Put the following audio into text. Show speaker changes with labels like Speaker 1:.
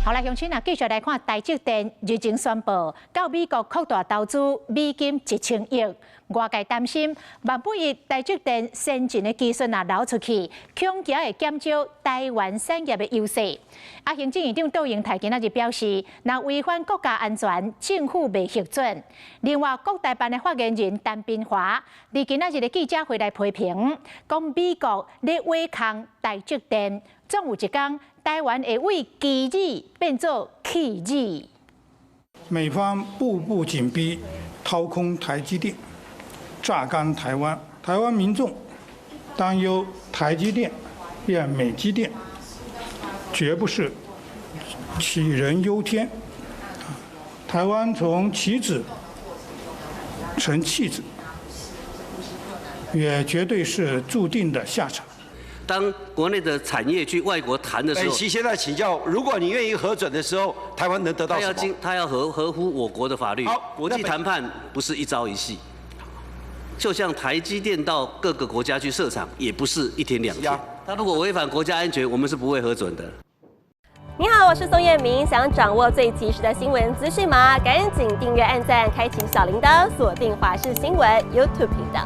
Speaker 1: 好来，乡亲啊，继续来看台积电日前宣布到美国扩大投资美金1000亿，外界担心万不一台积电先进的技术若流出去，恐惊会减少台湾产业的优势。行政院长杜英泰今仔日表示，若违反国家安全，政府未核准。另外，国台办的发言人陈斌华伫今仔日的记者会来批评，讲美国咧违抗台积电，总有一天台湾会为奇迹变作弃迹。
Speaker 2: 美方步步紧逼，掏空台积电，榨干台湾。台湾民众担忧台积电变美积电，绝不是杞人忧天。台湾从棋子成弃子，也绝对是注定的下场。
Speaker 3: 当国内的产业去外国谈的时候，
Speaker 4: 北齐现在请教，如果你愿意核准的时候，台湾能得到什么？
Speaker 3: 他要合乎我国的法律。
Speaker 4: 好，
Speaker 3: 国际谈判不是一朝一夕，就像台积电到各个国家去设厂，也不是一天两天。他如果违反国家安全，我们是不会核准的。
Speaker 5: 你好，我是宋彦明。想掌握最及时的新闻资讯吗？赶紧订阅、按赞、开启小铃铛，锁定华视新闻 YouTube 频道。